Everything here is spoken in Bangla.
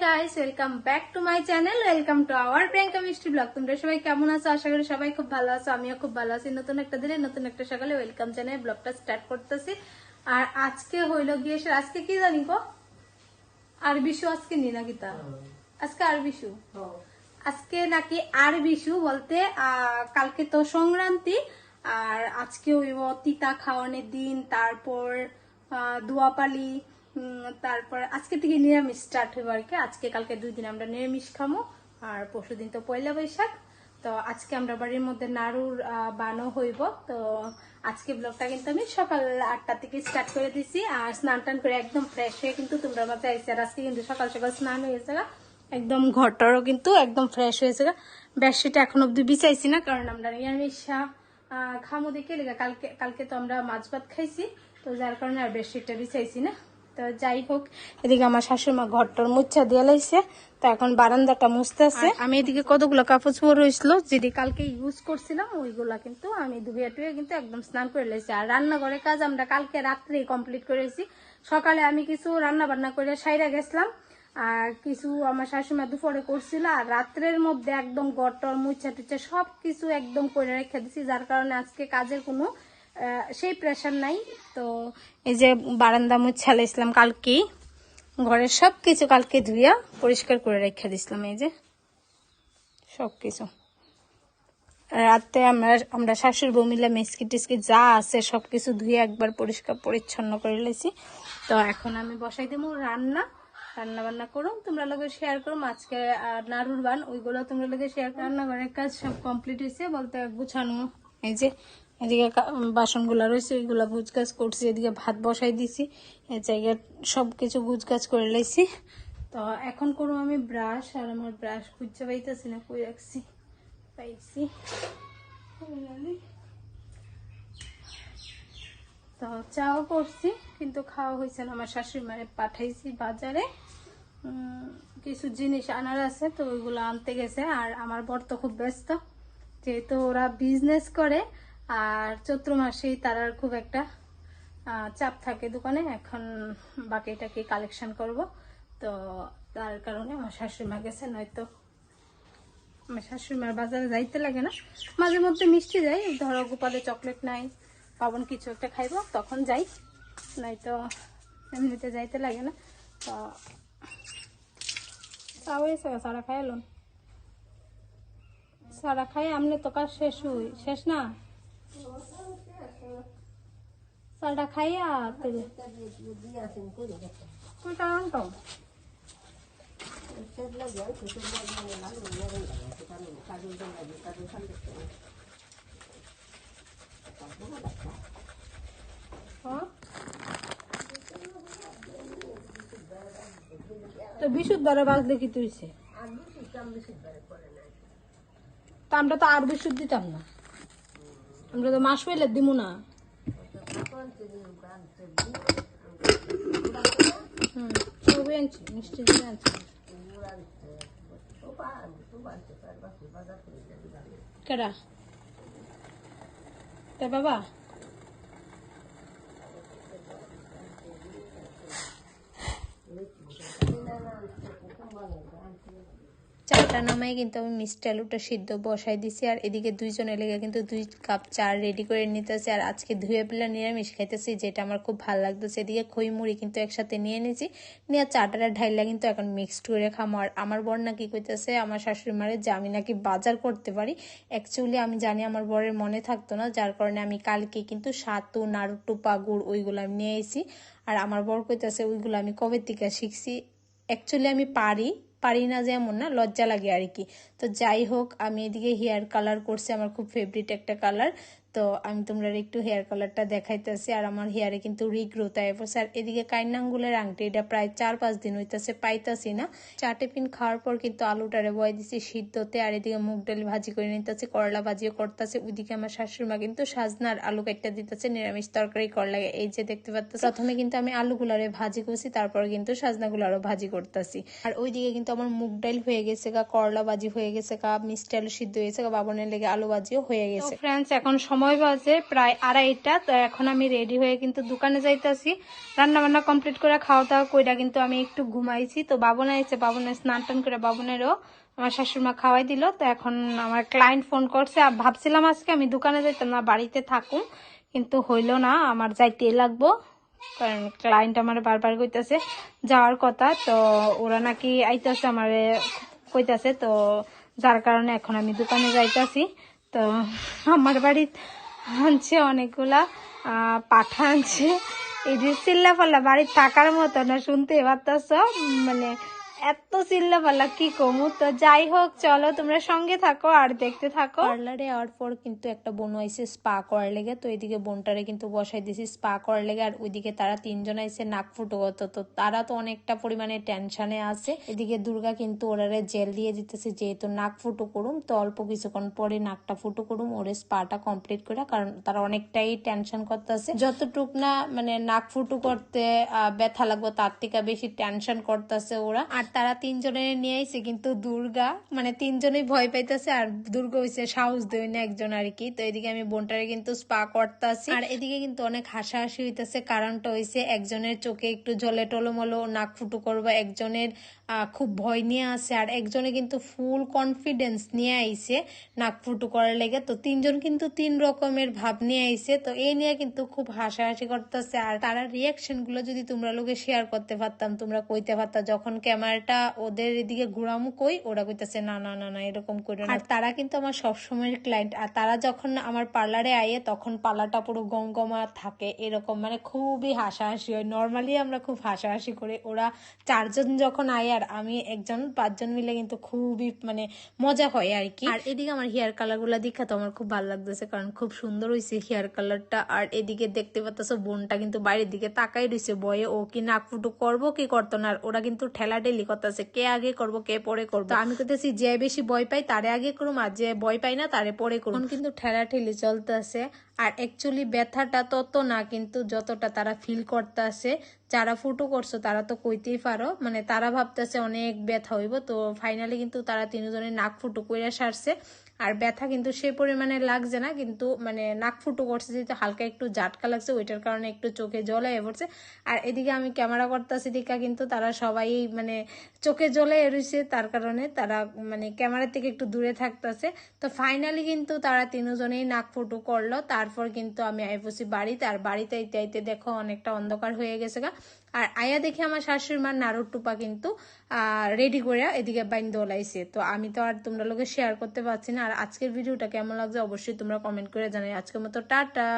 Guys, welcome back to my channel. Welcome to our Priyanka মিষ্টি ব্লগ। তোমরা সবাই কেমন আছো? আশা করি সবাই খুব ভালো আছো। আমিও খুব ভালো আছি। নতুন একটা দিনে নতুন একটা সকালে ওয়েলকাম জানিয়ে ব্লগটা স্টার্ট করতেছি। আর আজকে হইলো গিয়ে আজকে কি জানি গো, আর বিশু আজকে নি নাকি তা আজকে আর বিশু আজকে নাকি আর বিশু বলতে কালকে তো সংক্রান্তি আর আজকে হইব তিতা খাওয়ানোর দিন, তারপর দোয়াপালি, তারপর আজকে থেকে নিরামিষ স্টার্ট হইব আর কি। আজকে কালকে 2 দিন আমরা নিরামিষ খামো আর পরশুদিন তো পয়লা বৈশাখ। তো আজকে আমরা বাড়ির মধ্যে নাড়ুর বানো হইব। তো আজকে ব্লগটা কিন্তু আমি সকাল 8টা থেকে স্টার্ট করে দিছি আর স্নান টান করে একদম ফ্রেশ হয়ে কিন্তু তোমরা মাঝে আইসি। আর আজকে কিন্তু সকাল সকাল স্নান হয়েছে, একদম ঘরটারও কিন্তু একদম ফ্রেশ হয়েছে। বেডশিট এখন অব্দি বিছাইছি না, কারণ আমরা নিরামিষ খামো দেখে লেগে কালকে তো আমরা মাছ ভাত খাইছি, তো যার কারণে আর বেডশিটটা বিছাইছি না। তো যাই হোক, এদিকে আমার শাশুড়িমা ঘরটার মুচ্ছা দিয়ে লাইছে, তো এখন বারান্দাটা মুছতে আছে। আমি এদিকে কতগুলো কাপড় চোপড় হয়েছিল যেটি কালকে ইউজ করছিলাম, ওইগুলা কিন্তু আমি ধুয়ে টুয়ে কিন্তু একদম স্নান করে লাইছি। আর রান্নাঘরের কাজ আমরা কালকে রাত্রেই কমপ্লিট করেছি। সকালে আমি কিছু রান্না বান্না করে সাইরা গেছিলাম আর কিছু আমার শাশুড়িমা দুপুরে করছিল, আর রাত্রের মধ্যে একদম গটর মুচ্ছা টুচ্ছা সবকিছু একদম করে রেখে দিছি, যার কারণে আজকে কাজের কোনো সেই প্রেশার নাই। তো এই যে বারান্দা মুছালে ইসলাম কালকেই, ঘরের সবকিছু কালকে ধুইয়া পরিষ্কার করে রেখে দিছিলাম। এই যে সবকিছু রাতে আমরা শাশুড়ি বউ মিলে মেসকি টেসকি যা আছে সবকিছু ধুয়ে একবার পরিষ্কার পরিচ্ছন্ন করে লেছি। তো এখন আমি বসাই দেবো রান্না বান্না করো, তোমরা লোকে শেয়ার করো। আজকে নাড়ুর বান ওইগুলো তোমরা লোকে শেয়ার করো। রান্নাঘরের কাজ সব কমপ্লিট হয়েছে বলতে গুছানো। এই যে এদিকে বাসনগুলা রয়েছে ওইগুলা গুছগাছ করছি, এদিকে ভাত বসাই দিছি, এই জায়গায় সবকিছু গুছগাছ করে লাইছি। তো এখন করবো আমি ব্রাশ, আর আমার ব্রাশ খুঁজতে পাইতেছি না, কই রাখছি, পাইছি। তো চাও করছি কিন্তু খাওয়া হয়েছে না। আমার শাশুড়ি মারে পাঠাইছি বাজারে, কিছু জিনিস আনার আছে, তো ওইগুলো আনতে গেছে। আর আমার বর তো খুব ব্যস্ত, যেহেতু ওরা বিজনেস করে আর চৈত্র মাসেই তার খুব একটা চাপ থাকে দোকানে। এখন বাকিটাকে কালেকশন করব, তো তার কারণে আমার শাশুড়ি মা গেছে। নয়তো আমার শাশুড়ি মার বাজারে যাইতে লাগে না, মাঝে মধ্যে মিষ্টি যাই, ধরো গোপালে চকলেট নাই, পাবন কিছু একটা খাইব তখন যাই, নয়তো এমনিতে যাইতে লাগে না। তো চাও এসে সারা খাই এলুন, সারা খাই আমনে তো কাজ শেষ না, সারাটা খাইয়া তুই কারণ তো তো বিশুদ্ধরে বাজলে কি তুইছে, তা আমরা তো আর বিশুদ্ধ দিতাম না, আমরা তো মাস হইলে দিব না। সবই আনছি, মিষ্টি দিয়ে আনছি। কেডা তা বাবা চাটা নামাই কিন্তু আমি মিষ্টি আলুটা সিদ্ধ বসাই দিছি, আর এদিকে দুইজনে লেগে কিন্তু 2 কাপ চা রেডি করে নিতেছে। আর আজকে ধুয়ে পেলা নিরামিষ খাইতেছি, যেটা আমার খুব ভালো লাগতেছে। এদিকে খই মুড়ি কিন্তু একসাথে নিয়ে নিয়েছি, নিয়ে চাটাটা ঢাইলা কিন্তু এখন মিক্সড করে খামো। আর আমার বর নাকি কইতেছে আমার শাশুড়ি মারে যে আমি নাকি বাজার করতে পারি। অ্যাকচুয়ালি আমি জানি আমার বরের মনে থাকতো না, যার কারণে আমি কালকে কিন্তু সাতু নাড়ু পাগুড় ওইগুলো আমি নিয়ে এসেছি। আর আমার বর কইতেছে ওইগুলো আমি কবে থেকে শিখছি। অ্যাকচুয়ালি আমি পারি না যে এমন না, লজ্জা লাগে আর কি। তো যাই হোক, আমি এদিকে হেয়ার কালার করছি, আমার খুব ফেভারিট একটা কালার। তো আমি তোমরা একটু হেয়ার কালারটা দেখাইতেছি। আর আমার হেয়ারে কিন্তু রিগ্রোথ আয় পড়ছে। আর এদিকে কাইনাঙ্গুলের আংটি, এটা প্রায় 4-5 দিন হইতেছে পাইতাছি না। 4 টিফিন খাওয়ার পর কিন্তু আলুটারে বয়ে দিছি সিদ্ধতে। আর এদিকে মুগ ডাল ভাজি করে নিতেছে, করলা ভাজিও করতেছে। ওইদিকে আমার শাশুড়িমা কিন্তু সাজনার আলু কাটটা দিতেছে, নিরামিষ তরকারি করলা। এই যে দেখতে পাচ্ছ, প্রথমে কিন্তু আমি আলুগুলারে ভাজি করছি, তারপর কিন্তু সাজনাগুলারও ভাজি করতেছি। আর ওইদিকে কিন্তু আমার মুগ ডাল হয়ে গেছে গা, করলা ভাজি হয়ে গেছে গা, মিষ্টি আলু সিদ্ধ হয়েছে গা, বাবনের লেগে আলু ভাজিও হয়ে গেছে। ফ্রেন্ডস, এখন সময় বাজে প্রায় 2:30টা। তো এখন আমি রেডি হয়ে কিন্তু দোকানে যাইতেছি। রান্না বান্না কমপ্লিট করে খাওয়া দাওয়া কইরা কিন্তু আমি একটু ঘুমাইছি। তো বাবুন আইছে, বাবুনের স্নান টান করে বাবুনেরও আমার শাশুড়িমা খাওয়াই দিল। তো এখন আমার ক্লায়েন্ট ফোন করছে, ভাবছিলাম আজকে আমি দোকানে যাইতাম না, বাড়িতে থাকুম, কিন্তু হইল না, আমার যাইতেই লাগবো, কারণ ক্লায়েন্ট আমার বারবার কইতাছে যাওয়ার কথা। তো ওরা নাকি আইতাছে আমার কইতাছে, তো যার কারণে এখন আমি দোকানে যাইতাছি। তো আমার বাড়ির আনছে অনেকগুলা পাঠা আনছে, এই যে চিল্লাপাল্লা বাড়ির থাকার মতো না, শুনতে পারতাছ, মানে এত চিল্লাপাল্লা কি কমু। তো যাই হোক, চলো তোমরা সঙ্গে থাকো আর দেখতে থাকো। পার্লারে আওয়ার পর কিন্তু একটা বোন আইসে স্পা করার লেগে। তো এদিকে বোনটারে কিন্তু বসাই দিয়েছি স্পা করার লেগে, আর ওইদিকে তারা 3জন আইসে নাক ফুটোগত। তো তারা তো অনেকটা পরিমাণে টেনশনে আছে। এদিকে দুর্গা কিন্তু ওরারে জেল দিয়ে দিতেছে, যেহেতু নাক ফুটো করুম, তো অল্প কিছুক্ষণ পরে নাকটা ফুটো করুম, ওরে স্পাটা কমপ্লিট করে, কারণ তারা অনেকটাই টেনশন করতেছে। যতটুক না মানে নাক ফুটো করতে ব্যথা লাগবে, তার থেকে বেশি টেনশন করতেছে ওরা। আর তারা 3জনের নিয়ে আইছে, কিন্তু দুর্গা মানে 3জনই ভয় পাইতেছে, আর দুর্গা হইছে সাহস দেয় না একজন আর কি। তো এদিকে আমি বোনটারে কিন্তু স্পা করতেছি, আর এদিকে কিন্তু অনেক হাসাহাসি হইতেছে। কারণটা হইছে একজনের চোখে একটু জলে টলমলো নাক ফুটো করবো, একজনের খুব ভয় নিয়ে আছে, আর একজনে কিন্তু ফুল কনফিডেন্স নিয়ে আইছে নাক ফুটো করার লেগে। তো 3জন কিন্তু 3 রকমের ভাব নিয়ে আইছে। তো এই নিয়ে কিন্তু খুব হাসাহাসি করতেছে। আর তারা রিয়াকশন গুলো যদি তোমরা লোকে শেয়ার করতে পারতাম, তোমরা কইতে পারতাম, যখন ক্যামেরাটা ওদের এদিকে ঘুরামু কই, ওরা কইতেছে না না না না এরকম করে। আর তারা কিন্তু আমার সবসময়ের ক্লায়েন্ট, আর তারা যখন আমার পার্লারে আইয়ে তখন পার্লারটা পুরো গমগমা থাকে, এরকম মানে খুবই হাসাহাসি হয়। নর্মালি আমরা খুব হাসাহাসি করি, ওরা 4জন যখন আয় আর আমি একজন, 5জন মিলে কিন্তু খুবই মানে মজা হয় আর কি। আর এদিকে আমার হেয়ার কালার গুলা দেখা তো আমার খুব ভালো লাগতেছে, কারণ খুব সুন্দর হয়েছে হেয়ার কালারটা। আর এদিকে দেখতে পাচ্ছ বোনটা কিন্তু বাইরের দিকে তাকাই রয়েছে বয়ে, ও কি নাক ফুটো করবো কি করতো না। আর ওরা কিন্তু ঠেলাঠেলি করতেছে, কে আগে করবো কে পরে করবো। আমি করতেছি যে বেশি ভয় পাই তারে আগে করুম, আর যে ভয় পাই না তারে পরে করুম, কিন্তু ঠেলাঠেলি চলতেছে। আর অ্যাকচুয়ালি ব্যথাটা তত না, কিন্তু যতটা তারা ফিল করতেছে। যারা ফুটো করছো তারা তো কইতেই পারো, মানে তারা ভাবতেছে অনেক ব্যথা হইব। তো ফাইনালি কিন্তু তারা 3জনের নাক ফুটো কইরা সারছে, আর ব্যথা কিন্তু সে পরিমাণে লাগছে না, কিন্তু মানে নাক ফুটো করছে যেহেতু হালকা একটু ঝাটকা লাগছে, ওইটার কারণে একটু চোখে জলে পড়ছে। আর এদিকে আমি ক্যামেরা করতেছি দিকা কিন্তু তারা সবাই মানে চোখে জলে এড়িয়েছে, তার কারণে তারা মানে ক্যামেরার থেকে একটু দূরে থাকতেছে। তো ফাইনালি কিন্তু তারা 3জনেই নাক ফুটো করলো। তারপর কিন্তু আমি আইপসি বাড়িতে, আর বাড়িতে আইতে দেখো অনেকটা অন্ধকার হয়ে গেছে গা। আর আয়া দেখে আমার শাশুড়ি মার নাড়ুর টুপা কিন্তু রেডি করে এদিকে বাইন দোলাইছে। তো আমি তো আর তোমরা লোকে শেয়ার করতে পারছি না। আর আজকের ভিডিওটা কেমন লাগছে অবশ্যই তোমরা কমেন্ট করে জানাই। আজকের মতো টাটা।